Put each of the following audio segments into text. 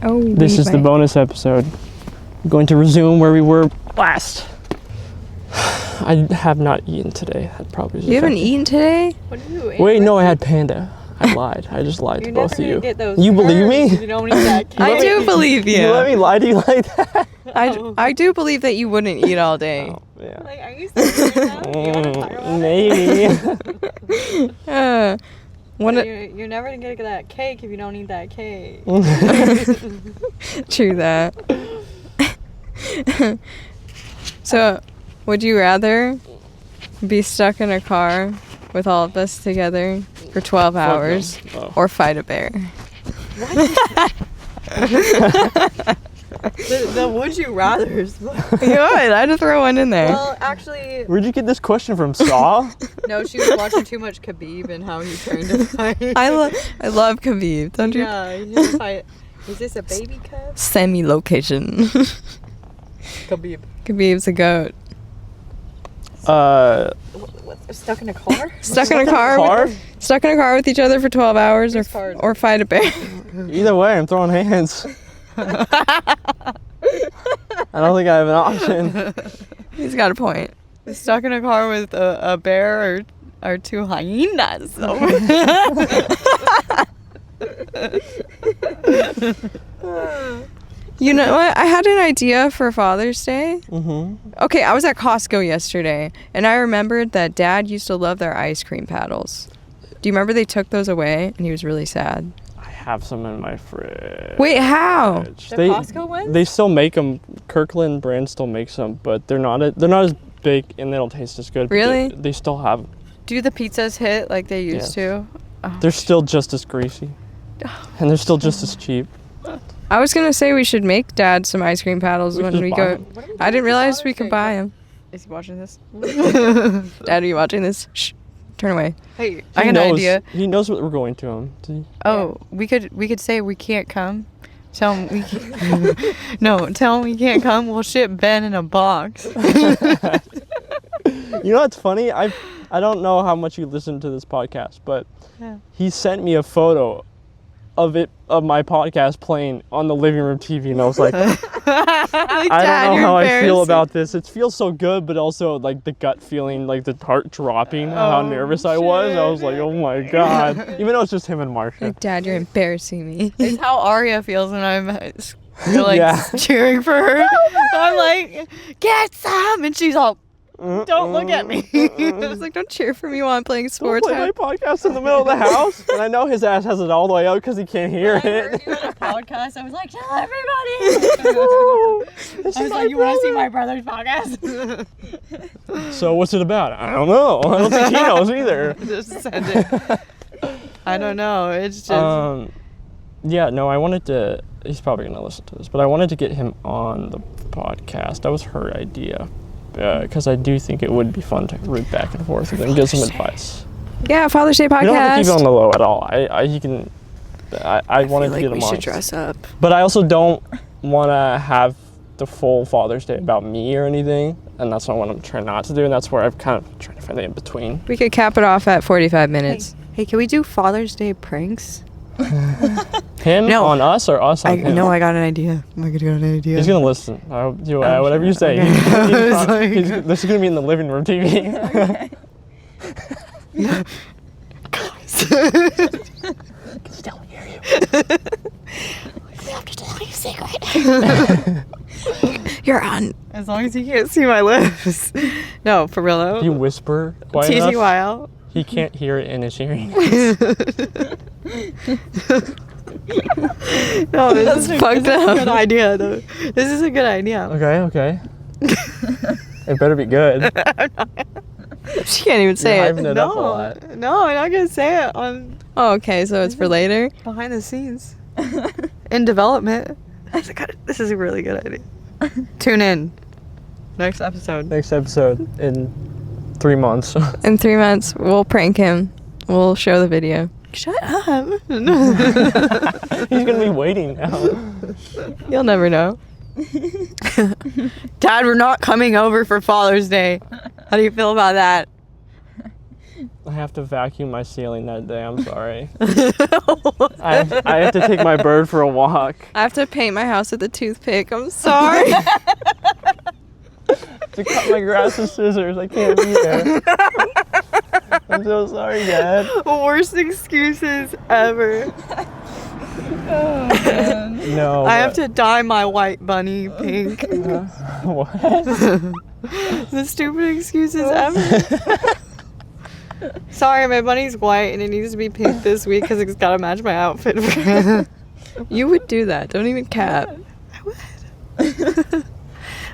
Oh, This is the bonus episode. I'm going to resume where we were last. I have not eaten today. That probably. You haven't eaten today? What are you? Wait, no, I had panda. I lied. I just lied to both of you. Get those You believe me? You don't eat that cake. I do believe you. You let me lie to you like that? I do believe that you wouldn't eat all day. Oh, yeah. Like, are you serious now? You wanna talk about Maybe. You're never gonna get that cake if you don't eat that cake. True that. So, would you rather be stuck in a car with all of us together for 12 hours no. or fight a bear? The would you rathers. You would. I had to throw one in there. Well, actually, Where'd you get this question from, Saw? no. She was watching too much Khabib and how he trained to fight. I love Khabib. Don't you? Yeah, he had to fight. Is this a baby cub? Send me location. Khabib. Khabib's a goat. What, stuck in a car? Stuck in a car with each other for 12 hours or fight a bear. Either way, I'm throwing hands. I don't think I have an option. He's got a point. Stuck in a car with a bear or two hyenas. You know what? I had an idea for Father's Day. Mm-hmm. Okay, I was at Costco yesterday, and I remembered that Dad used to love their ice cream paddles. Do you remember they took those away, and he was really sad? I have some in my fridge. Wait, how? The Costco ones? They still make them. Kirkland brand still makes them, but they're not as big and they don't taste as good. Really? They still have. Do the pizzas hit like they used to? Oh. They're still just as greasy, and they're still just as cheap. I was gonna say we should make Dad some ice cream paddles We when should we buy go. them. I didn't realize we could buy them. Is he watching this? Dad, are you watching this? Shh. Turn away. Hey, I got an idea. He knows what we're going to him. Oh, we could say we can't come. Tell him we can't. No, tell him we can't come. We'll ship Ben in a box. You know what's funny? I don't know how much you listen to this podcast, but he sent me a photo of my podcast playing on the living room TV, and I was like, I don't know how I feel about this. It feels so good, but also like the gut feeling, like the heart dropping, how nervous I was. I was like, oh my god. Even though it's just him and Marsha. Like, Dad, you're embarrassing me. It's how Arya feels when I'm cheering for her. I'm like, get some, and she's all, don't look at me. I was like, don't cheer for me while I'm playing sports. Play my podcast in the middle of the house, and I know his ass has it all the way out because he can't hear I heard it. you on a podcast. I was like, tell everybody. I was like, you want to see my brother's podcast? So what's it about? I don't know. I don't think he knows either. Just send it. I don't know. It's just. Yeah, no, I wanted to. He's probably gonna listen to this, but I wanted to get him on the podcast. That was her idea. Because I do think it would be fun to root back and forth with him, give some advice. Yeah, Father's Day podcast. You don't have to keep it on the low at all. I wanted to get him on. We should dress up. But I also don't want to have the full Father's Day about me or anything, and that's not what I'm trying not to do, and that's where I've kind of trying to find the in between. We could cap it off at 45 minutes. Hey, can we do Father's Day pranks? Him on us or us on him? No, I got an idea. He's gonna listen. Whatever you say. Okay. This is gonna be in the living room TV. I can still hear you. We have to tell you a secret. You're on. As long as you can't see my lips. No, for real though. You whisper quiet enough. TTYL. He can't hear it in his hearing. No, That's fucked up. a good idea though. This is a good idea. Okay. It better be good. She can't even say You're it. hyping it up a lot. No, I'm not gonna say it on Oh, okay, so it's for later? behind the scenes. In development. This is a really good idea. Tune in. Next episode. Next episode in 3 months. In 3 months, we'll prank him. We'll show the video. Shut up. He's gonna be waiting now. You'll never know. Dad, we're not coming over for Father's Day. How do you feel about that? I have to vacuum my ceiling that day. I'm sorry. I have to take my bird for a walk. I have to paint my house with a toothpick. I'm sorry. To cut my grass with scissors. I can't be there. I'm so sorry, Dad. Worst excuses ever. No. I have to dye my white bunny pink. What? The stupid excuses ever. Sorry, my bunny's white and it needs to be pink this week because it's got to match my outfit. You would do that. Don't even cap. I would.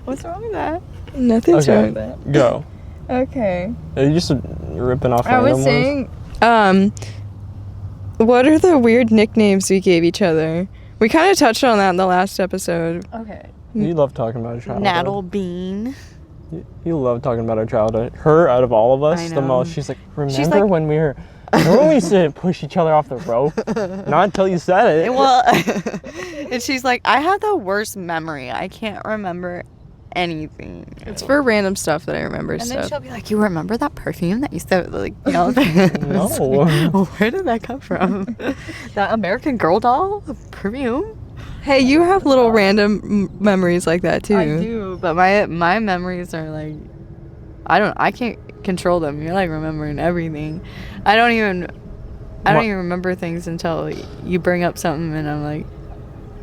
What's wrong with that? Nothing's Okay. wrong with that. Go. Okay. Are you just ripping off I was random ones? saying, what are the weird nicknames we gave each other? We kind of touched on that in the last episode. Okay. You love talking about our childhood. Naddle bean. You love talking about our childhood. Her, out of all of us, I the know. most. She's like, remember when we used to push each other off the rope? Not until you said it. Well, and she's like, I have the worst memory. I can't remember anything. It's for random stuff that I remember And then stuff. she'll be like, you remember that perfume that used to, like, you know? No. Where did that come from? That American Girl doll perfume? Hey, you have little random memories like that too. I do, but my memories are like, I can't control them. You're like remembering everything. I don't even remember things until you bring up something and I'm like,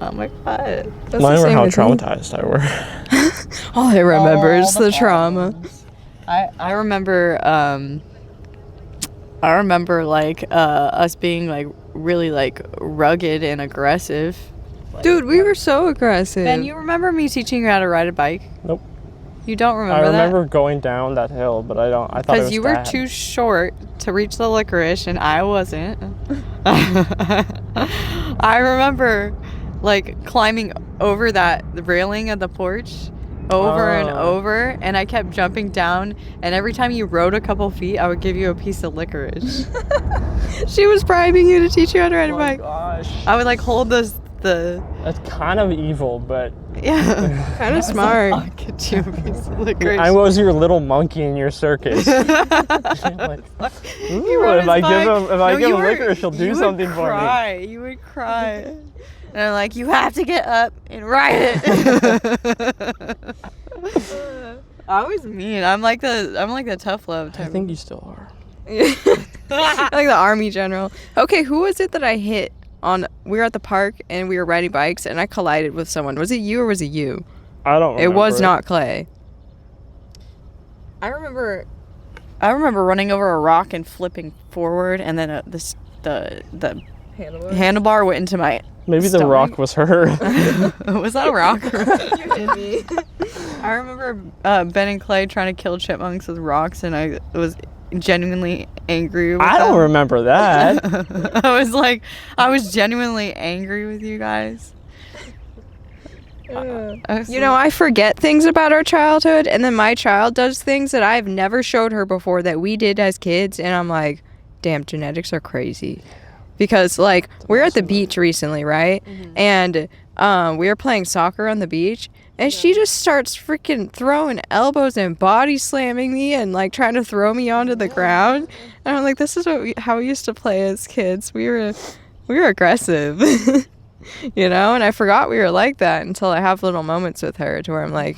oh my god. That's Mine the were same how with me. traumatized I were. All I remember is All the trauma. problems. I remember like us being like really like rugged and aggressive. Dude, we were so aggressive. Ben, you remember me teaching you how to ride a bike? Nope. You don't remember I that? remember going down that hill, but I thought it was Because you were Dad. too short to reach the licorice, and I wasn't. I remember, like, climbing over the railing of the porch over and Oh. over, and I kept jumping down, and every time you rode a couple feet, I would give you a piece of licorice. She was bribing you to teach you how to ride a Oh my bike. gosh. I would, like, hold the That's kind of evil, but yeah. Kind of smart. I'll get you a piece of licorice. I was your little monkey in your circus. Like, He ooh, rode if his I bike. give You him were- licorice, he'll do you would something for me. cry. You would cry. And I'm like, you have to get up and ride it. I was mean. I'm like the tough love type. I think you still are. Like the army general. Okay, who was it that I hit on? We were at the park and we were riding bikes and I collided with someone. Was it you or was it you? I don't remember. It was not Clay. I remember running over a rock and flipping forward, and then the handlebar went into my. Maybe the stomach. rock was her. Was that a rock? You hit me. I remember Ben and Clay trying to kill chipmunks with rocks, and I was genuinely angry with I don't them. remember that. I was genuinely angry with you guys. You know, I forget things about our childhood, and then my child does things that I've never showed her before that we did as kids, and I'm like, damn, genetics are crazy. Because, like, we were at the beach recently, right? Mm-hmm. And we were playing soccer on the beach, and she just starts freaking throwing elbows and body slamming me and, like, trying to throw me onto the ground. And I'm like, this is how we used to play as kids. We were aggressive. You know, and I forgot we were like that until I have little moments with her to where I'm like,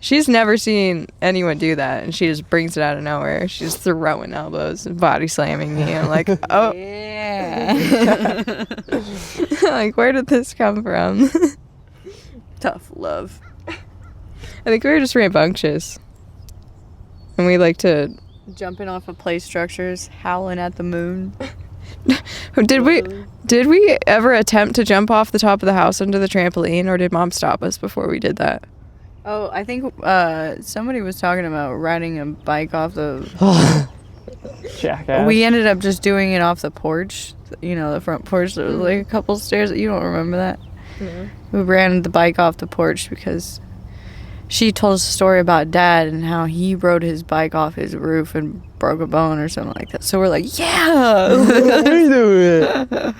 she's never seen anyone do that, and she just brings it out of nowhere. She's throwing elbows and body slamming me. I'm like, oh, Yeah. like, where did this come from? Tough love. I think we were just rambunctious, and we like to. Jumping off of play structures, howling at the moon. Did we ever attempt to jump off the top of the house onto the trampoline, or did Mom stop us before we did that? Oh, I think somebody was talking about riding a bike off the. Jackass. We ended up just doing it off the porch. You know, the front porch. There was like a couple stairs. You don't remember that? We ran the bike off the porch because she told us a story about Dad and how he rode his bike off his roof and broke a bone or something like that. So we're like, yeah. We do it.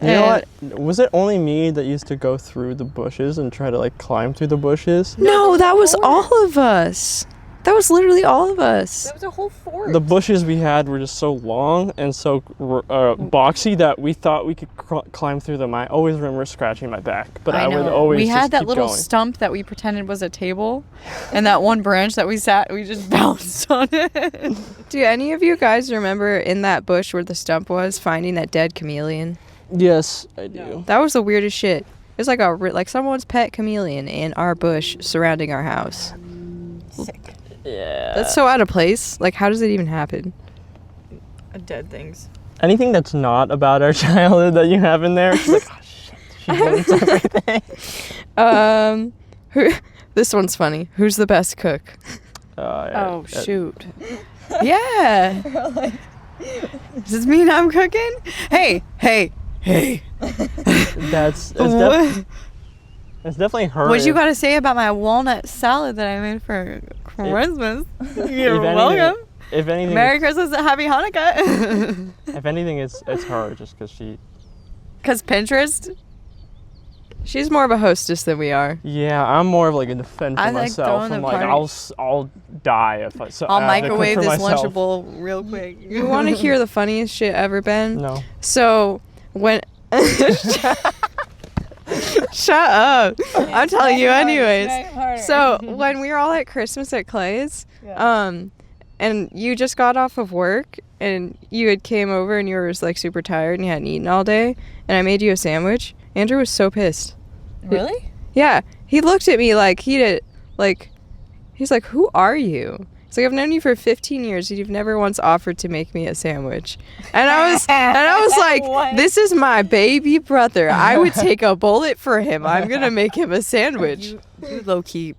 You know what? Was it only me that used to go through the bushes and try to like climb through the bushes? No, that was all of us. That was literally all of us. That was a whole fort. The bushes we had were just so long and so boxy that we thought we could climb through them. I always remember scratching my back, but I would always We just had that keep little going. stump that we pretended was a table, and that one branch that we just bounced on it. Do any of you guys remember in that bush where the stump was finding that dead chameleon? Yes, I do. That was the weirdest shit. It was like someone's pet chameleon in our bush surrounding our house. Sick. Yeah. That's so out of place. Like, how does it even happen? Dead things. Anything that's not about our childhood that you have in there, it's like, oh shit, she learns everything. This one's funny. Who's the best cook? Oh shoot. Yeah. Does this mean I'm cooking? Hey. That's definitely her. What you got to say about my walnut salad that I made for Christmas? You're welcome. If anything, Merry Christmas and Happy Hanukkah. if anything, it's her just because she. Cause Pinterest. She's more of a hostess than we are. Yeah, I'm more of like a defend for I like myself. throwing I'm the like party. I'll die if I. So I'll I have to cook microwave for this myself. Lunchable real quick. You want to hear the funniest shit ever, Ben? No. So when shut up, I'm telling you anyways. So when we were all at Christmas at Clay's, and you just got off of work and you had came over and you were like super tired and you hadn't eaten all day, and I made you a sandwich. Andrew was so pissed. Really? Yeah, he looked at me like he's like, who are you? He's like, I've known you for 15 years and you've never once offered to make me a sandwich. And I was like, What? this is my baby brother. I would take a bullet for him. I'm going to make him a sandwich. You low key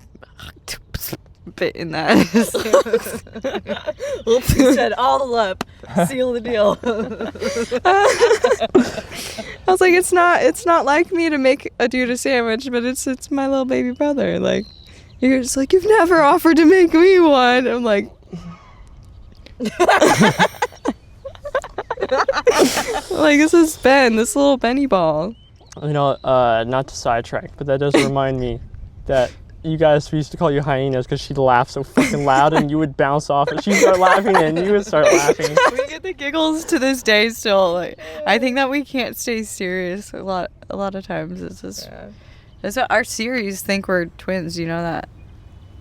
bit in that. Oops, you said all up. Seal the deal. I was like, it's not like me to make a dude a sandwich, but it's my little baby brother. Like, you're just like, you've never offered to make me one. I'm like, like, this is Ben, this little Benny ball. You know, not to sidetrack, but that does remind me that you guys, we used to call you hyenas because she'd laugh so fucking loud and you would bounce off and she'd start laughing and you would start laughing. We get the giggles to this day still. Like, I think that we can't stay serious a lot of times. It's just that's what our Siris think we're twins. You know that.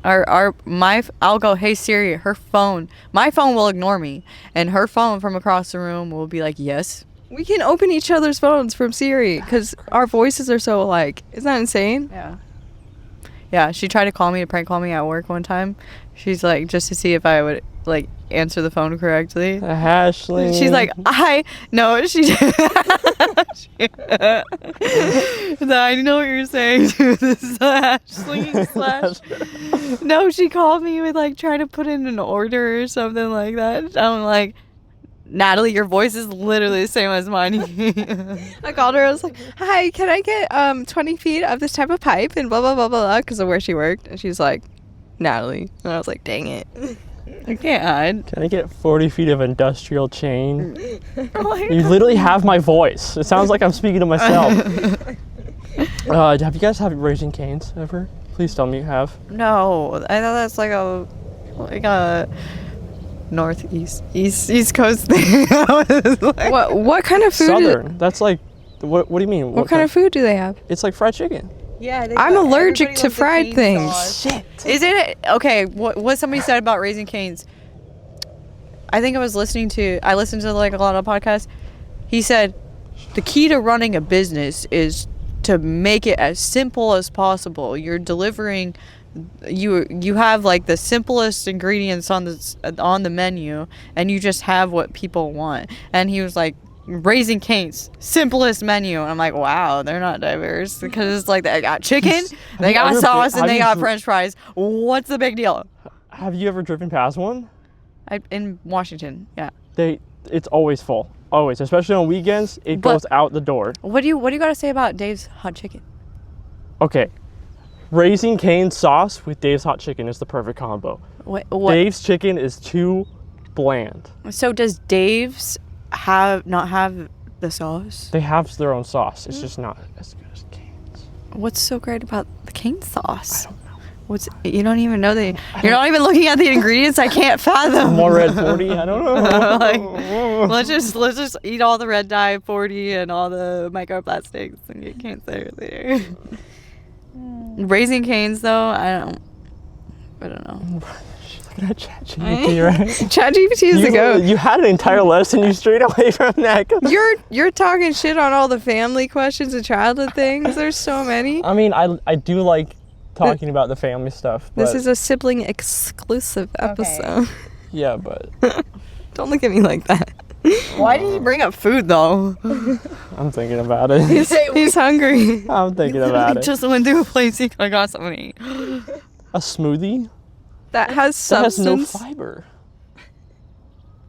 I'll go, hey Siri, my phone will ignore me, and her phone from across the room will be like, yes. We can open each other's phones from Siri because our voices are so alike. Isn't that insane? Yeah, she tried to prank call me at work one time. She's like, just to see if I would like answer the phone correctly. Ashley. She's like, I know I know what you're saying to this Ashley / No, she called me with like trying to put in an order or something like that. I'm like, Natalie, your voice is literally the same as mine. I called her. I was like, hi, can I get 20 feet of this type of pipe and blah, blah, blah, blah, blah, because of where she worked. And she's like, Natalie. And I was like, dang it. I can't hide. Can I get 40 feet of industrial chain? You literally have my voice. It sounds like I'm speaking to myself. Have you guys had Raising Cane's ever? Please tell me you have. No, I know that's like a northeast east coast thing. Like, What kind of food? Southern. That's like, what do you mean? What kind of food do they have? It's like fried chicken. Yeah, I'm allergic to fried things. Shit. Is it okay? What somebody said about Raising Cane's? I think I listened to like a lot of podcasts. He said the key to running a business is to make it as simple as possible. You're delivering. You have like the simplest ingredients on the menu, and you just have what people want. And he was like, Raising Cane's simplest menu, and I'm like, wow, they're not diverse because it's like they got chicken, they got sauce, and they got French fries. What's the big deal? Have you ever driven past one? In Washington, yeah. It's always full, always, especially on weekends. It goes out the door. What do you got to say about Dave's hot chicken? Okay, Raising Cane's sauce with Dave's hot chicken is the perfect combo. What? Dave's chicken is too bland. So does Dave's not have the sauce? They have their own sauce. It's just not as good as Cane's. What's so great about the Cane's sauce? I don't know. You don't even know you're not even looking at the ingredients. I can't fathom. More red 40? I don't know. Like, let's just eat all the red dye 40 and all the microplastics and get cancer later. Raising Cane's though, I don't know. She's looking at ChatGPT, right? ChatGPT is the goat. You had an entire lesson. You strayed away from that. You're talking shit on all the family questions and childhood things. There's so many. I mean, I do like talking about the family stuff. This is a sibling exclusive episode. Yeah, but Don't look at me like that. Why did you bring up food though? I'm thinking about it. He's hungry. I'm thinking about it. Just went to a place you could have got something to eat. A smoothie That has that has substance. no fiber.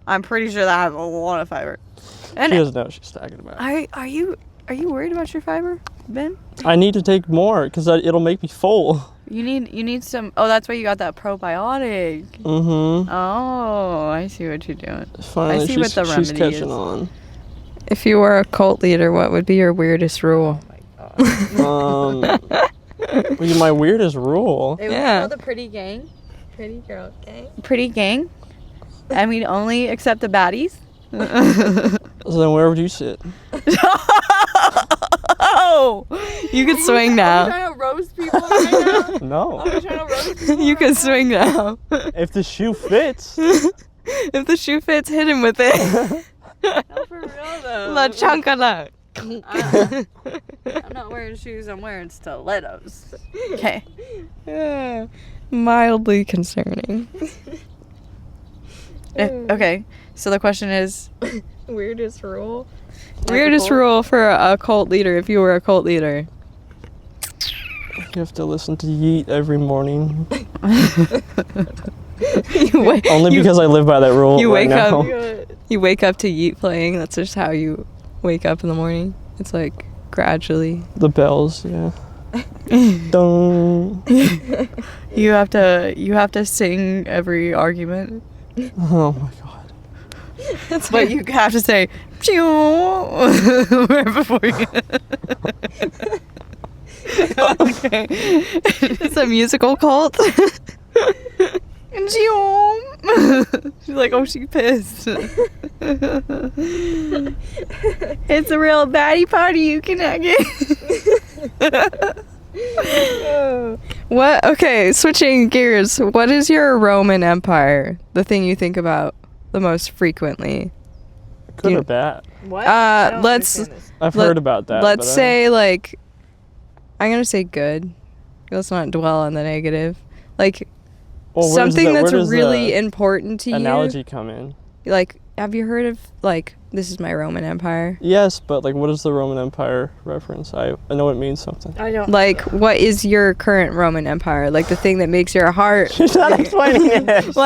I'm pretty sure that has a lot of fiber. She And doesn't know what she's talking about. are you worried about your fiber, Ben? I need to take more because it'll make me full. You need some. Oh, that's why you got that probiotic. Mm-hmm. Oh, I see what you're doing. Finally, I see what the she's remedy catching is. on. If you were a cult leader, what would be your weirdest rule? My weirdest rule. It Yeah. was called the Pretty Gang. Pretty Girl Gang. Pretty Gang. And we'd only accept the baddies. So then where would you sit? Oh! You could swing now. trying to roast people right now? No. Trying to roast people You can swing now. If the shoe fits. If the shoe fits, hit him with it. No, for real though. La chancala. I'm not wearing shoes, I'm wearing stilettos. Okay. Yeah. Mildly concerning. Okay, so the question is Weirdest rule? Like Weirdest a cult? rule for a cult leader if you were a cult leader. You have to listen to Yeet every morning. Only Because I live by that rule you right wake now. up. You wake up to Yeet playing. That's just how you wake up in the morning. It's like gradually. The bells, yeah. Dong. you have to sing every argument. Oh my god. But you have to say right before you okay. It's a musical cult. She's like, oh, she's pissed. It's a real baddie party you cannot get. What? Okay, switching gears. What is your Roman Empire? The thing you think about the most frequently? Good You- or bad? What? I've heard about that. Let's but say like, I'm gonna say good. Let's not dwell on the negative. Like Well, where does something the- where that's does really the important to analogy come in? you. Like, have you heard of like this is my Roman Empire? Yes, but like, what is the Roman Empire reference? I know it means something. I don't. Like, what is your current Roman Empire? Like the thing that makes your heart She's not explaining it.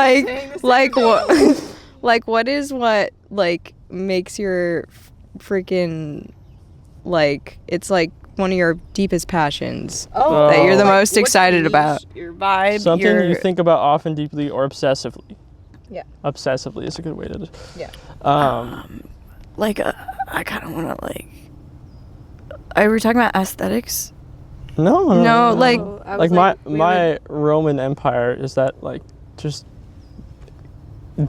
like what like what is what like makes your freaking like it's like one of your deepest passions Oh, that you're the Like, most excited about. Your vibe. Something your, you think about often, deeply, or obsessively. Yeah. Obsessively is a good way to. Yeah. Like I kind of want to like. Are we talking about aesthetics? No, No, like like my Roman Empire is that like just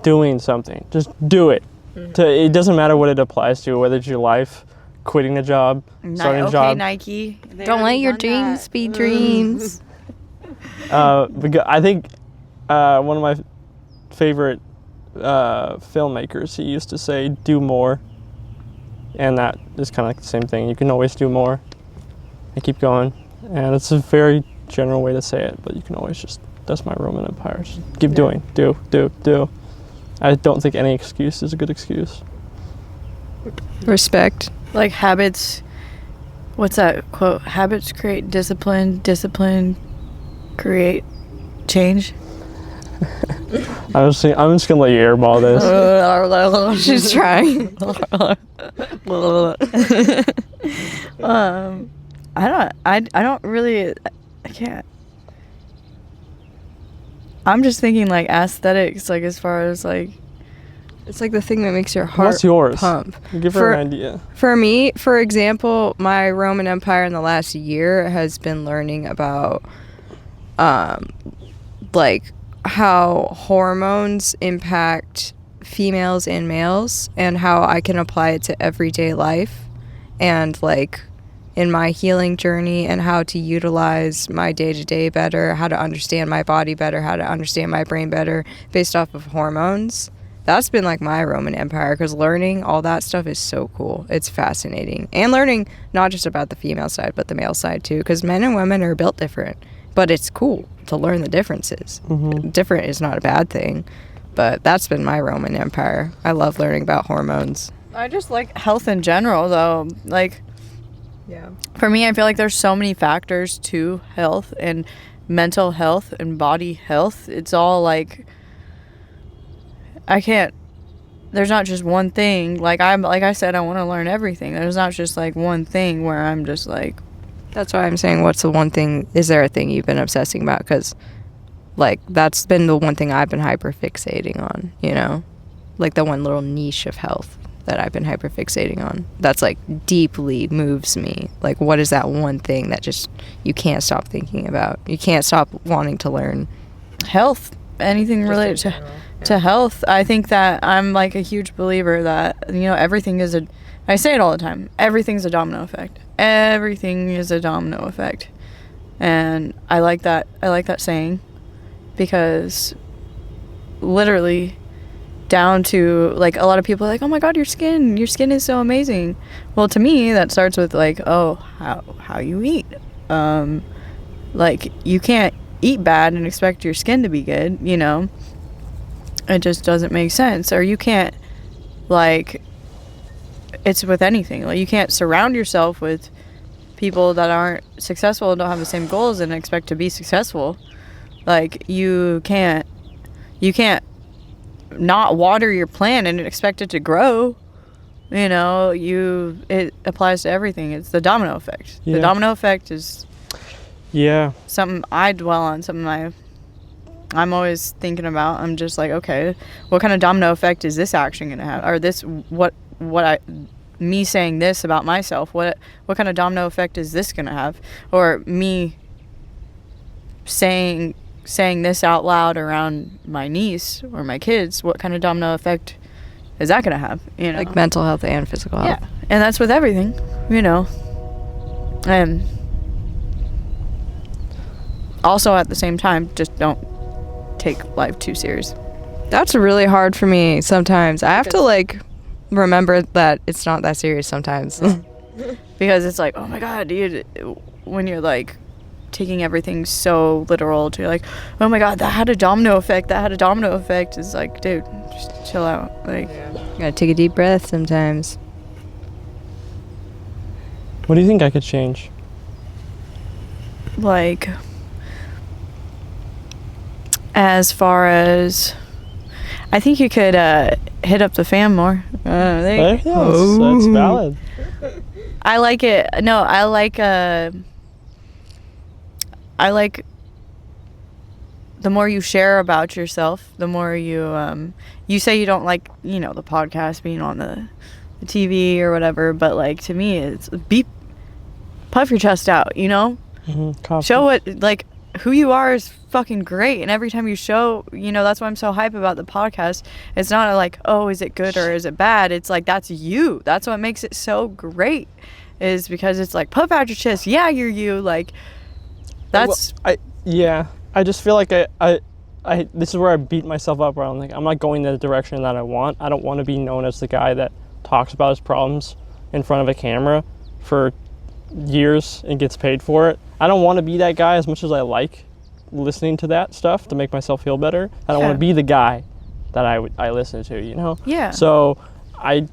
doing something. Just do it. It doesn't matter what it applies to, whether it's your life, quitting a job, starting a job. Nike. don't let your dreams be dreams. Because I think one of my favorite filmmakers, he used to say, "Do more," and that is kind of like the same thing. You can always do more, and keep going. And it's a very general way to say it, but you can always just. That's my Roman Empire. Just keep doing. Do. I don't think any excuse is a good excuse. Respect. Like habits. What's that quote? Habits create discipline. Discipline create change. I'm just gonna let you airball this. She's trying. I don't really. I can't. I'm just thinking like aesthetics, like as far as like. It's like the thing that makes your heart What's yours? pump. Give her an idea. For me, for example, my Roman Empire in the last year has been learning about like how hormones impact females and males and how I can apply it to everyday life and like in my healing journey and how to utilize my day-to-day better, how to understand my body better, how to understand my brain better based off of hormones. That's been like my Roman Empire, because learning all that stuff is so cool. It's fascinating. And learning not just about the female side, but the male side too, because men and women are built different. But it's cool to learn the differences. Different is not a bad thing. But that's been my Roman Empire. I love learning about hormones. I just like health in general, though. Like, Yeah. for me, I feel like there's so many factors to health and mental health and body health. It's all like, there's not just one thing. Like I said, I want to learn everything. There's not just like one thing where I'm just like. That's why I'm saying, what's the one thing, is there a thing you've been obsessing about? Because, like, that's been the one thing I've been hyper-fixating on, you know? Like, the one little niche of health that I've been hyper-fixating on. That's, like, deeply moves me. Like, what is that one thing that just, you can't stop thinking about? You can't stop wanting to learn. Health. Anything Just related in general, to health. I think that I'm, like, a huge believer that, you know, everything is I say it all the time. Everything's a domino effect. Everything is a domino effect. And I like that saying, because literally down to like a lot of people are like, oh my god, your skin is so amazing. Well, to me that starts with like, oh, how you eat. Like, you can't eat bad and expect your skin to be good, you know? It just doesn't make sense. Or you can't, like, it's with anything. Like, you can't surround yourself with people that aren't successful and don't have the same goals and expect to be successful. Like, you can't not water your plant and expect it to grow. You know, it applies to everything. It's the domino effect. Yeah. The domino effect is Yeah. something I dwell on, something I'm always thinking about. I'm just like, okay, what kind of domino effect is this action going to have? Or this, me saying this about myself, what kind of domino effect is this going to have? Or me saying this out loud around my niece or my kids, what kind of domino effect is that going to have? You know, Like, mental health and physical health. yeah, and that's with everything, you know. And also at the same time, just don't take life too serious. That's really hard for me sometimes. I have to, like, remember that it's not that serious sometimes. Because it's like, oh my god, dude, when you're like taking everything so literal to like, oh my god, that had a domino effect, it's like, dude, just chill out. Like, Gotta take a deep breath sometimes. What do you think I could change? like as far as, I think you could hit up the fam more. Yeah, that's valid. I like it. No, I like the more you share about yourself, the more you say you don't like, you know, the podcast being on the TV or whatever, but like, to me, it's puff your chest out, you know? Show what, like, who you are is fucking great. And every time you show, you know, that's why I'm so hype about the podcast. It's not like, oh, is it good or is it bad? It's like, that's you. That's what makes it so great, is because it's like, puff out your chest. Yeah, you're you. Like, that's. Well, I just feel like I this is where I beat myself up, where I'm like, I'm not going the direction that I want. I don't want to be known as the guy that talks about his problems in front of a camera for years and gets paid for it. I don't want to be that guy, as much as I like listening to that stuff to make myself feel better. I don't want to be the guy that I listen to, you know? Yeah. So I'm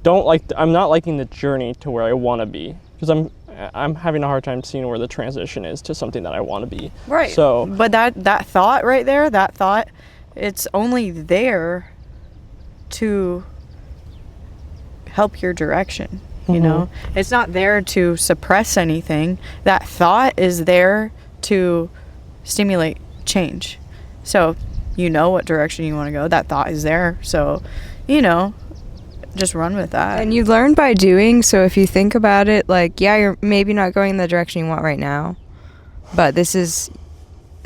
not liking the journey to where I want to be, because I'm having a hard time seeing where the transition is to something that I want to be. Right. So, but that thought right there, it's only there to help your direction. You know, it's not there to suppress anything. That thought is there to stimulate change. So, you know what direction you want to go. That thought is there. So, you know, just run with that. And you learn by doing, so if you think about it, like, yeah, you're maybe not going the direction you want right now, but this is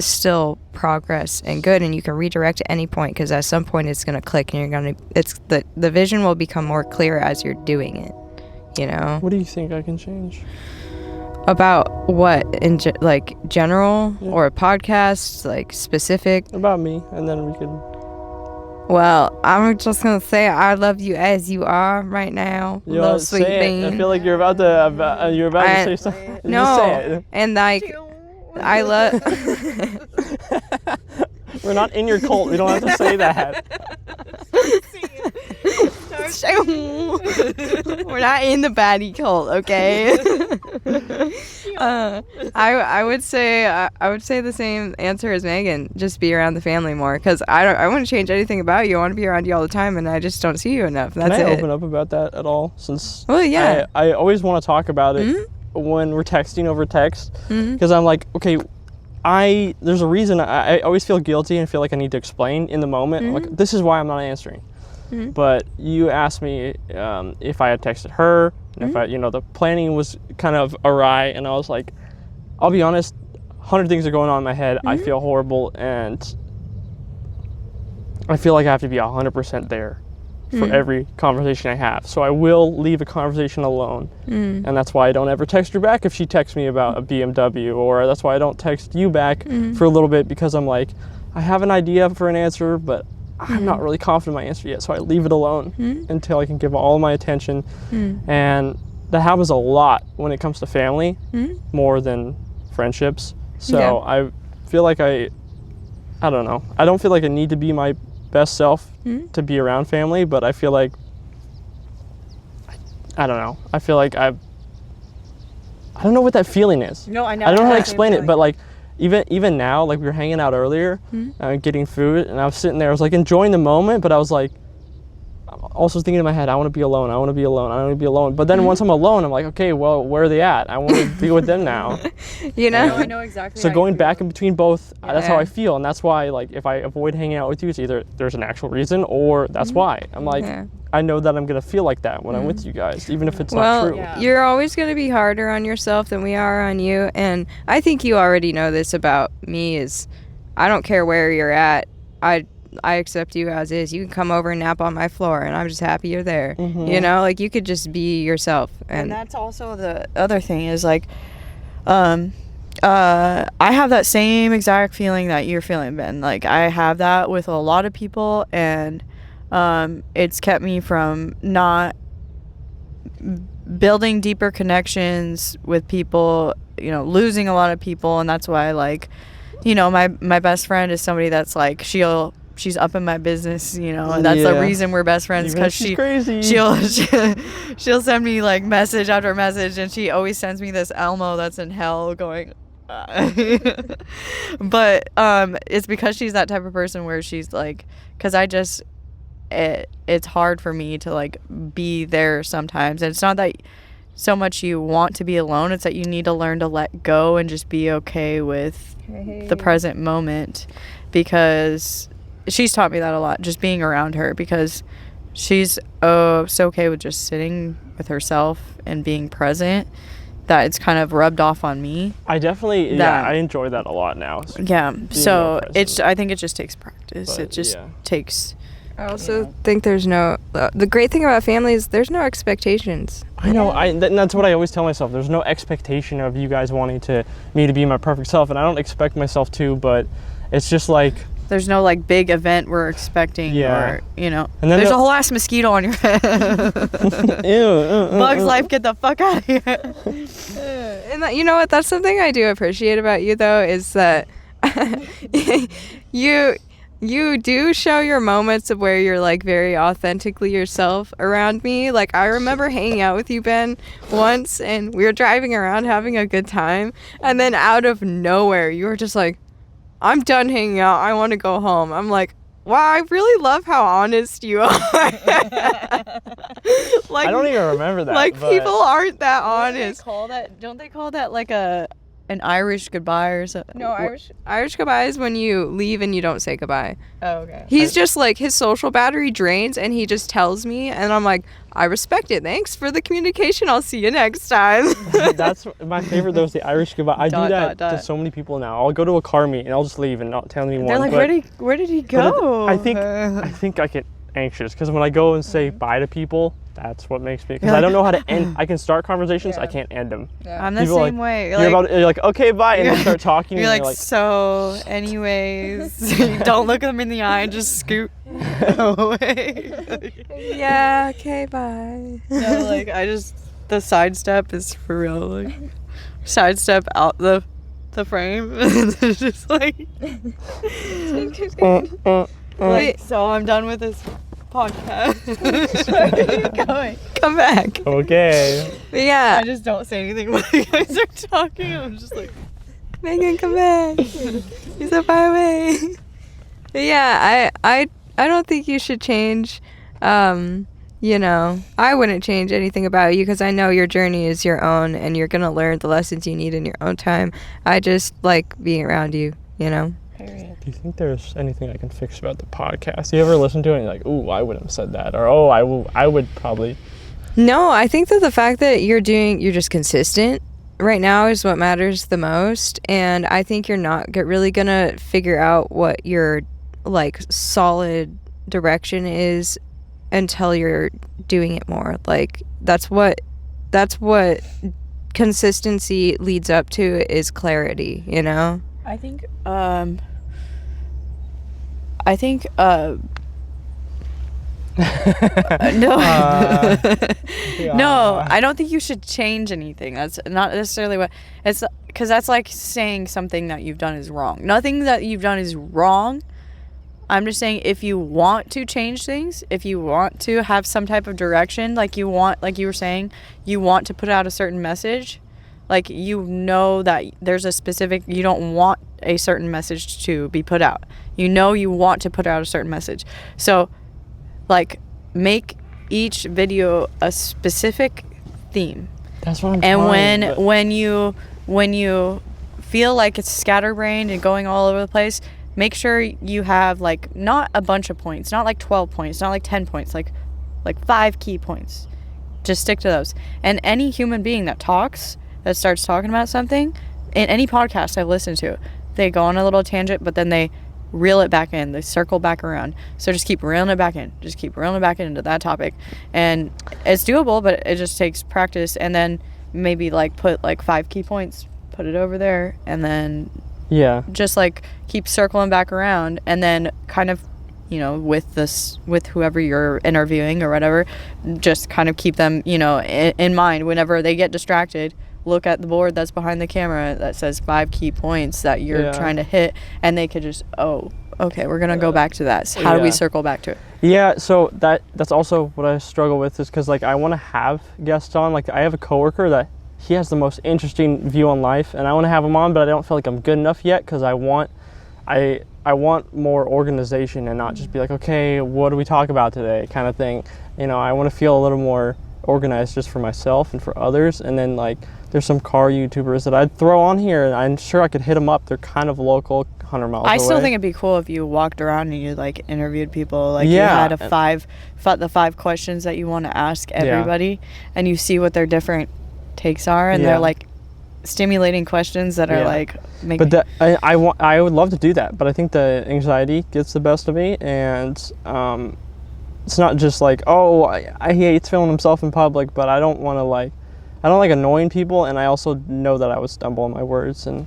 still progress and good, and you can redirect at any point, because at some point it's going to click, and the vision will become more clear as you're doing it, you know. What do you think I can change? About what, in like general, or a podcast, like specific? About me, and then we can. Well, I'm just gonna say I love you as you are right now, You little sweet bean. I feel like you're about to say something. No, Just say it. and like I love. We're not in your cult. We don't have to say that. We're not in the baddie cult, okay? I would say the same answer as Megan. Just be around the family more, because I wouldn't change anything about you. I want to be around you all the time, and I just don't see you enough. That's Can I it. open up about that at all? Since yeah. I always want to talk about it when we're texting over text, because I'm like, okay, there's a reason I always feel guilty and feel like I need to explain in the moment. Like, this is why I'm not answering. But you asked me if I had texted her, and if I, the planning was kind of awry, and I was like, I'll be honest, 100 things are going on in my head. I feel horrible, and I feel like I have to be 100% there for every conversation I have. So I will leave a conversation alone, and that's why I don't ever text her back if she texts me about a BMW, or that's why I don't text you back for a little bit, because I'm like, I have an idea for an answer, but I'm not really confident in my answer yet, so I leave it alone until I can give all my attention. And that happens a lot when it comes to family, more than friendships. So I feel like I don't know. I don't feel like I need to be my best self to be around family, but I feel like, I don't know. I feel like I don't know what that feeling is. No, I know. I don't know how to explain it, but like, even now, like we were hanging out earlier, getting food, and I was sitting there, I was like enjoying the moment, but I was like, also thinking in my head, I want to be alone, I want to be alone, I want to be alone. But then once I'm alone, I'm like, okay, well, where are they at? I want to be with them now. I know exactly. So going back in between both, that's how I feel, and that's why, like, if I avoid hanging out with you, it's either there's an actual reason, or that's why. I'm like, I know that I'm gonna feel like that when I'm with you guys, even if it's not true. You're always gonna be harder on yourself than we are on you, and I think you already know this about me. Is I don't care where you're at. I accept you as is. You can come over and nap on my floor, and I'm just happy you're there. Like, you could just be yourself. And that's also the other thing is, like, I have that same exact feeling that you're feeling, Ben. Like, I have that with a lot of people, and it's kept me from not building deeper connections with people, losing a lot of people. And that's why, like, my best friend is somebody that's like, she's up in my business, and that's the reason we're best friends, because she'll send me like message after message, and she always sends me this Elmo that's in hell going but it's because she's that type of person where she's like, because it's hard for me to like be there sometimes, and it's not that so much you want to be alone, it's that you need to learn to let go and just be okay with the present moment, because she's taught me that a lot, just being around her, because she's so okay with just sitting with herself and being present, that it's kind of rubbed off on me. I definitely, I enjoy that a lot now. So I think it just takes practice. But it just takes. I also think there's no, the great thing about family is there's no expectations. I know, that's what I always tell myself. There's no expectation of you guys wanting me to be my perfect self, and I don't expect myself to, but it's just like, there's no like big event we're expecting, or and then there's a whole ass mosquito on your head. Bugs Life, get the fuck out of here. And you know what? That's something I do appreciate about you, though, is that you do show your moments of where you're like very authentically yourself around me. Like, I remember hanging out with you, Ben, once, and we were driving around having a good time, and then out of nowhere you were just like, I'm done hanging out, I want to go home. I'm like, wow, I really love how honest you are. Like, I don't even remember that. Like, people aren't that honest. Don't they call that like a an Irish goodbye or something? No, Irish goodbye is when you leave and you don't say goodbye. Oh, okay. He's just like, his social battery drains and he just tells me, and I'm like, I respect it. Thanks for the communication. I'll see you next time. That's my favorite though, is the Irish goodbye. I do that to so many people now. I'll go to a car meet and I'll just leave and not tell anyone. They're like, where did he go? I think I get anxious because when I go and say bye to people, that's what makes me, because I don't know how to end. I can start conversations, I can't end them. Yeah. I'm the People same way. You're you're like, okay, bye, and then start talking. You're and like, so, anyways, you don't look them in the eye and just scoot away. Yeah, okay, bye. No, like, the sidestep is for real. Like, sidestep out the frame. It's just like, like, so I'm done with this podcast. Going. Come back. Okay. But yeah, I just don't say anything when you guys are talking. I'm just like, Megan, come back. You're so far away. But yeah, I don't think you should change. You know, I wouldn't change anything about you because I know your journey is your own and you're gonna learn the lessons you need in your own time. I just like being around you, you know. period. Do you think there's anything I can fix about the podcast? You ever listen to it and you're like, ooh, I wouldn't have said that, or oh, I would probably. No, I think that the fact that you're just consistent right now is what matters the most, and I think you're not really gonna figure out what your like solid direction is until you're doing it more. Like that's what consistency leads up to, is clarity, you know? I think no. Yeah. No, I don't think you should change anything. That's not necessarily what it's, because that's like saying something that you've done is wrong. Nothing that you've done is wrong. I'm just saying, if you want to change things, if you want to have some type of direction, like you were saying, you want to put out a certain message, like, you know that there's a specific, you don't want a certain message to be put out. You know you want to put out a certain message. So, like, make each video a specific theme. That's what I'm And trying, when you feel like it's scatterbrained and going all over the place, make sure you have, like, not a bunch of points, not like 12 points, not like 10 points, like 5 key points. Just stick to those. And any human being that starts talking about something, in any podcast I've listened to, they go on a little tangent, but then they reel it back in, they circle back around. So just keep reeling it back in, into that topic. And it's doable, but it just takes practice. And then maybe like put like 5 key points, put it over there, and then just like keep circling back around. And then kind of, you know, with whoever you're interviewing or whatever, just kind of keep them, you know, in mind whenever they get distracted. Look at the board that's behind the camera that says 5 key points that you're trying to hit, and they could just, oh, okay, we're gonna go back to that. So how do we circle back to it? Yeah, so that's also what I struggle with, is because like I want to have guests on. Like I have a coworker that he has the most interesting view on life, and I want to have him on, but I don't feel like I'm good enough yet, because I want more organization and not just be like, okay, what do we talk about today, kind of thing. You know, I want to feel a little more organized just for myself and for others. And then like there's some car YouTubers that I'd throw on here, and I'm sure I could hit them up. They're kind of local, 100 miles away. I still think it'd be cool if you walked around and you like interviewed people, like you had the 5 questions that you want to ask everybody, and you see what their different takes are, and they're like stimulating questions that are like but I would love to do that, but I think the anxiety gets the best of me, and it's not just like, oh, I hate filming himself in public, but I don't like annoying people, and I also know that I would stumble on my words. And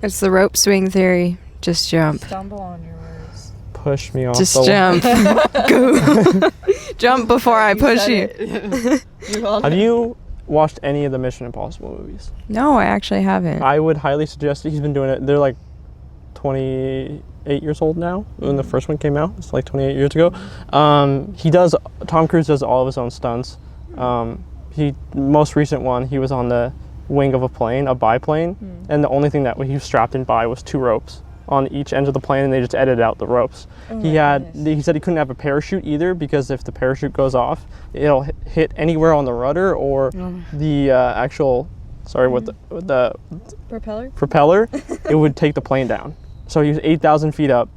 it's the rope swing theory. Just jump. Stumble on your words. Push me off. Just jump. Go. Jump before I push you. Have you watched any of the Mission Impossible movies? No, I actually haven't. I would highly suggest it. He's been doing it. They're like 28 years old now when the first one came out. It's like 28 years ago. Tom Cruise does all of his own stunts. Most recent one, he was on the wing of a biplane, and the only thing that he was strapped in by was 2 ropes on each end of the plane, and they just edited out the ropes. He said he couldn't have a parachute either, because if the parachute goes off, it'll hit anywhere on the rudder or the actual sorry, with the Propeller? it would take the plane down. So he was 8,000 feet up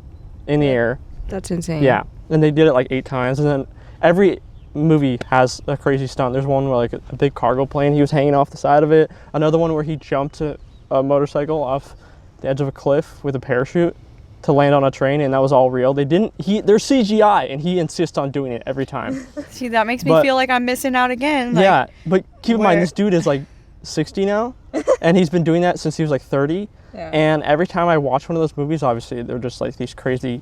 in the air. That's insane. Yeah, and they did it like 8 times, and then every movie has a crazy stunt. There's one where like a big cargo plane, he was hanging off the side of it. Another one where he jumped a motorcycle off the edge of a cliff with a parachute to land on a train, and that was all real. They're CGI, and he insists on doing it every time. See, that makes me feel like I'm missing out again. Like, yeah, but keep in mind, this dude is like 60 now, and he's been doing that since he was like 30. Yeah. And every time I watch one of those movies, obviously they're just like these crazy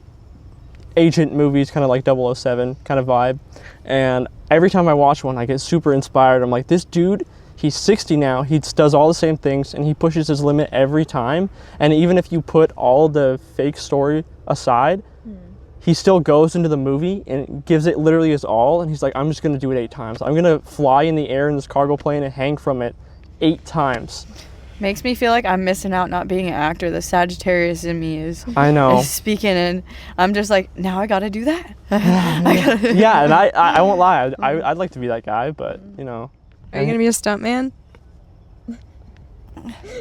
agent movies, kind of like 007 kind of vibe. And every time I watch one, I get super inspired. I'm like, this dude, he's 60 now, he does all the same things, and he pushes his limit every time. And even if you put all the fake story aside, he still goes into the movie and gives it literally his all. And he's like, I'm just going to do it 8 times. I'm going to fly in the air in this cargo plane and hang from it 8 times. Makes me feel like I'm missing out not being an actor. The Sagittarius in me is speaking, and I'm just like, now I gotta do that. Yeah, and I won't lie, I'd like to be that guy, but you know. Are you gonna be a stuntman?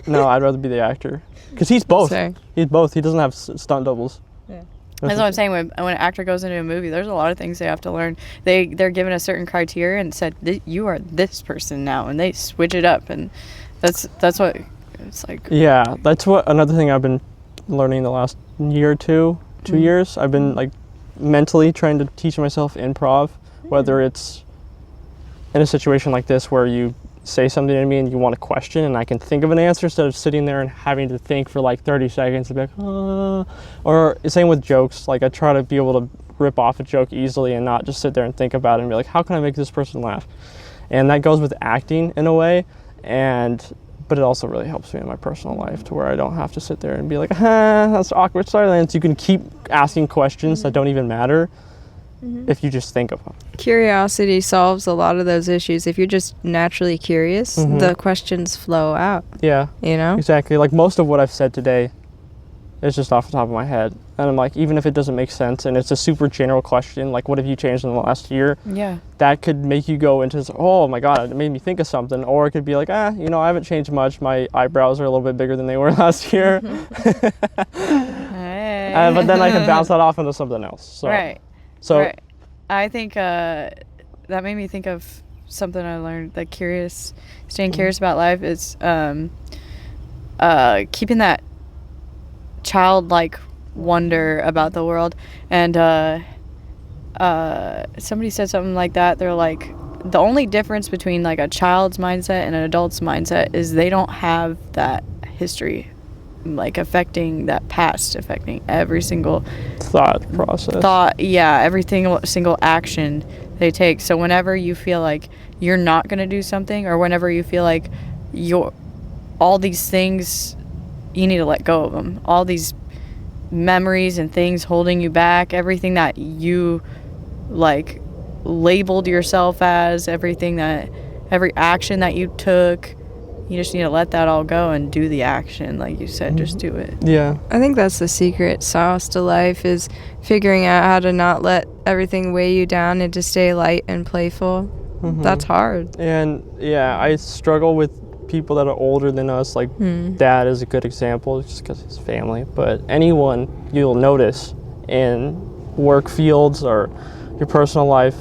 No, I'd rather be the actor, because he's both. He's both. He doesn't have stunt doubles. Yeah. That's what I'm saying. When an actor goes into a movie, there's a lot of things they have to learn. They're given a certain criteria and said, you are this person now, and they switch it up, and that's what it's like. Yeah, that's what another thing I've been learning the last year or two years. I've been like mentally trying to teach myself improv, whether it's in a situation like this where you say something to me and you want a question and I can think of an answer instead of sitting there and having to think for like 30 seconds and be like, or same with jokes. Like I try to be able to rip off a joke easily and not just sit there and think about it and be like, how can I make this person laugh? And that goes with acting in a way. But it also really helps me in my personal life to where I don't have to sit there and be like, that's awkward silence. You can keep asking questions that don't even matter if you just think of them. Curiosity solves a lot of those issues. If you're just naturally curious, the questions flow out. Yeah. You know? Exactly. Like most of what I've said today is just off the top of my head. And I'm like, even if it doesn't make sense and it's a super general question, like what have you changed in the last year? Yeah. That could make you go into this, oh my God, it made me think of something. Or it could be like, I haven't changed much. My eyebrows are a little bit bigger than they were last year. But then I can bounce that off into something else. So, right. So right. I think that made me think of something I learned, like staying curious about life is keeping that childlike wonder about the world. And somebody said something like that. They're like, the only difference between like a child's mindset and an adult's mindset is they don't have that history, like affecting every single thought process. Every single action they take. So whenever you feel like you're not going to do something, or whenever you feel like all these things, you need to let go of them. All these memories and things holding you back, everything that you like labeled yourself as, every action that you took, you just need to let that all go and do the action. Like you said, just do it. Yeah. I think that's the secret sauce to life, is figuring out how to not let everything weigh you down and to stay light and playful. That's hard. And yeah, I struggle with people that are older than us. Like Dad is a good example just because his family. But anyone you'll notice in work fields or your personal life,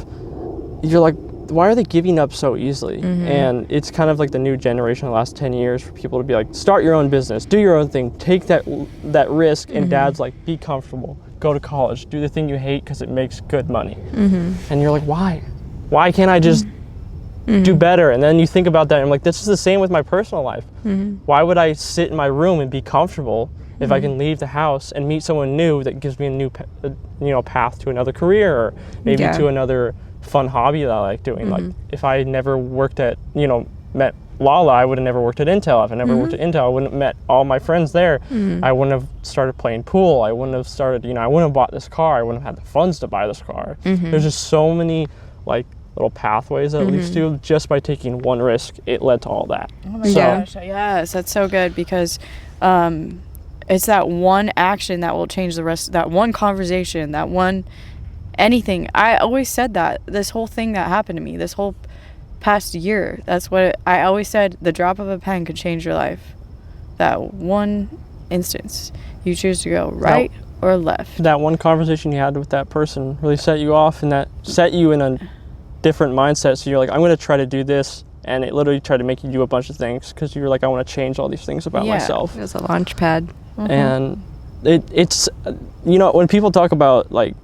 you're like, why are they giving up so easily? And it's kind of like the new generation of the last 10 years for people to be like, start your own business, do your own thing, take that risk. And Dad's like, be comfortable, go to college, do the thing you hate because it makes good money. And you're like, why can't I just do better? And then you think about that and I'm like, this is the same with my personal life. Why would I sit in my room and be comfortable if I can leave the house and meet someone new that gives me a new path to another career, or maybe to another fun hobby that I like doing. Like if I never met Lala, I would have never worked at Intel. If I never worked at Intel, I wouldn't have met all my friends there. I wouldn't have started playing pool. I wouldn't have started, I wouldn't have bought this car. I wouldn't have had the funds to buy this car. There's just so many like little pathways that it leads to. Just by taking one risk, it led to all that. Oh my gosh, yes, that's so good, because it's that one action that will change the rest, that one conversation, that one anything. I always said that this whole thing that happened to me, this whole past year. That's what I always said. The drop of a pen could change your life. That one instance, you choose to go right or left. That one conversation you had with that person really set you off, and that set you in a different mindset. So you're like, I'm going to try to do this. And it literally tried to make you do a bunch of things because you're like, I want to change all these things about myself. It was a launch pad. And it's, you know, when people talk about like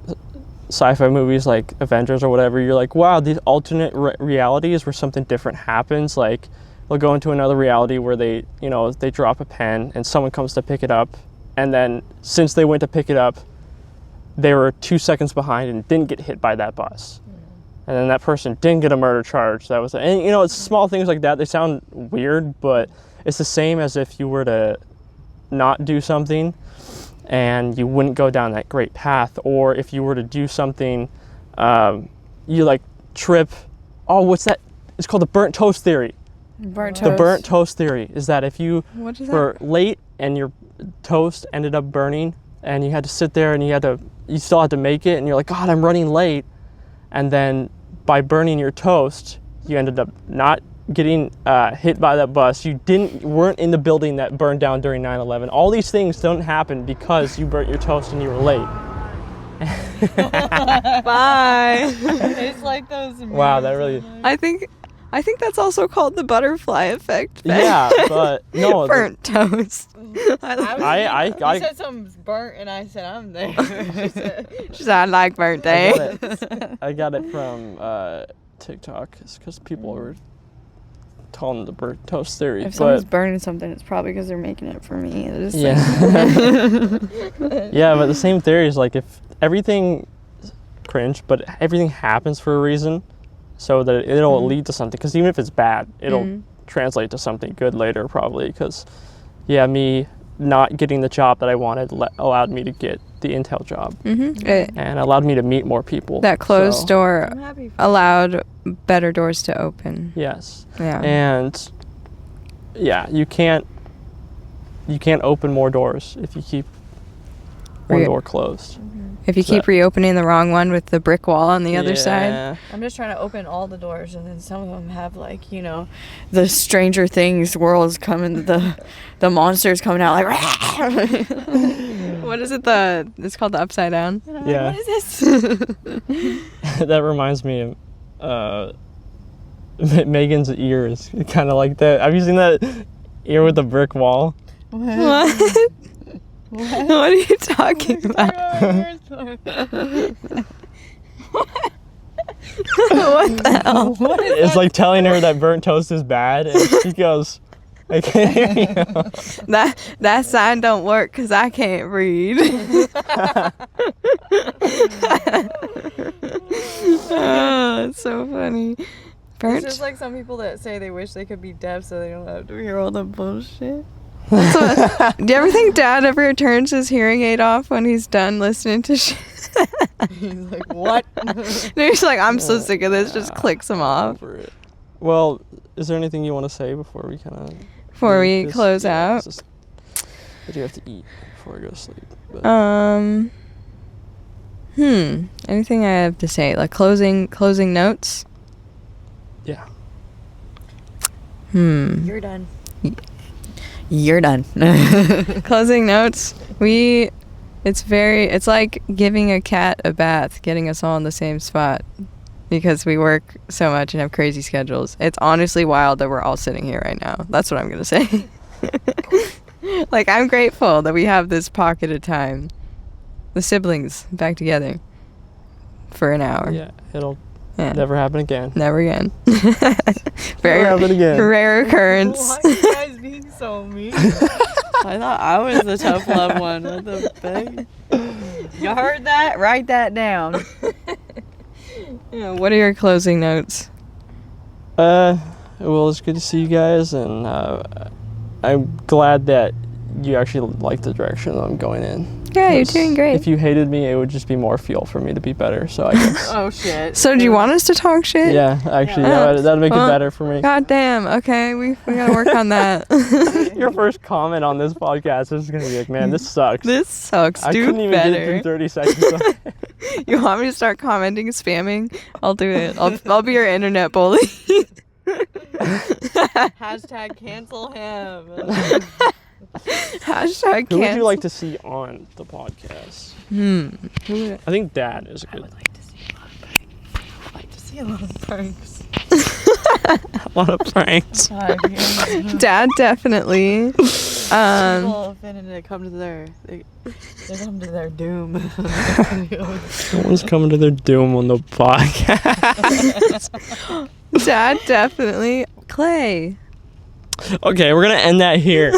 sci-fi movies like Avengers or whatever, you're like, wow, these alternate realities where something different happens. Like they'll go into another reality where they, you know, they drop a pen and someone comes to pick it up. And then since they went to pick it up, they were 2 seconds behind and didn't get hit by that bus. And then that person didn't get a murder charge. That was, and you know, it's small things like that. They sound weird, but it's the same as if you were to not do something and you wouldn't go down that great path, or if you were to do something, you like trip. Oh, what's that? It's called the burnt toast theory. Burnt The toast. burnt toast theory is that if you What is were late and your toast ended up burning, and you had to sit there and you still had to make it, and you're like, God, I'm running late. And then by burning your toast, you ended up not getting hit by that bus. You weren't in the building that burned down during 9/11. All these things don't happen because you burnt your toast and you were late. Bye. It's like those. Wow, that really. I think that's also called the butterfly effect. Yeah, but no. Burnt toast. I said something's burnt, and I said I'm there. She said, I like burnt day. I got it from TikTok. It's because people were telling the burnt toast theory. If someone's burning something, it's probably because they're making it for me. Yeah. Yeah, but the same theory is like if everything cringe, but everything happens for a reason, so that it'll lead to something. Because even if it's bad, it'll translate to something good later, probably. Because me not getting the job that I wanted allowed me to get the Intel job, and allowed me to meet more people. That closed door allowed better doors to open. Yes. Yeah. And you can't open more doors if you keep one door closed. If you keep reopening the wrong one with the brick wall on the other side. I'm just trying to open all the doors, and then some of them have like, you know, the Stranger Things worlds coming, the monsters coming out like. What is it? It's called the upside down. Yeah. What is this? That reminds me of Megan's ear is kind of like that. Have you seen that ear with the brick wall? What? What are you talking about? What the hell? It's like telling her that burnt toast is bad, and she goes, I can't hear you. That sign don't work because I can't read. Oh, it's so funny. It's just like some people that say they wish they could be deaf so they don't have to hear all the bullshit. Do you ever think Dad ever turns his hearing aid off when he's done listening to shit? He's like, what? No, he's like, I'm so sick of this. Just clicks him off. Over it. Well, is there anything you want to say before we kind of... Before we close out? But you have to eat before I go to sleep. But. Anything I have to say? Like closing notes? Yeah. You're done. You're done. Closing notes. It's like giving a cat a bath, getting us all in the same spot because we work so much and have crazy schedules. It's honestly wild that we're all sitting here right now. That's what I'm going to say. Like, I'm grateful that we have this pocket of time. The siblings back together for an hour. Yeah, it'll never happen again. Never again. Never happen again. Rare occurrence. Why are you guys being so mean? I thought I was the tough love one. What the fuck? You heard that? Write that down. Yeah, what are your closing notes? Well, it's good to see you guys, and I'm glad that you actually like the direction that I'm going in. Yeah, you're doing great. If you hated me, it would just be more fuel for me to be better, so I guess. Oh, shit. So do you want us to talk shit? Yeah, actually, that'd make it better for me. God damn. Okay, we gotta work on that. Your first comment on this podcast is gonna be like, man, this sucks. This sucks. I Do couldn't even better. get it through 30 seconds. You want me to start commenting, spamming? I'll do it. I'll be your internet bully. Hashtag cancel him. Hashtag Who would you cancel. like to see on the podcast? Who would- I think Dad is a good. I'd like to see a lot of pranks. A lot of pranks. Dad definitely. People offended to come to they come to their doom. No one's coming to their doom on the podcast. Dad definitely. Clay. Okay, we're gonna end that here.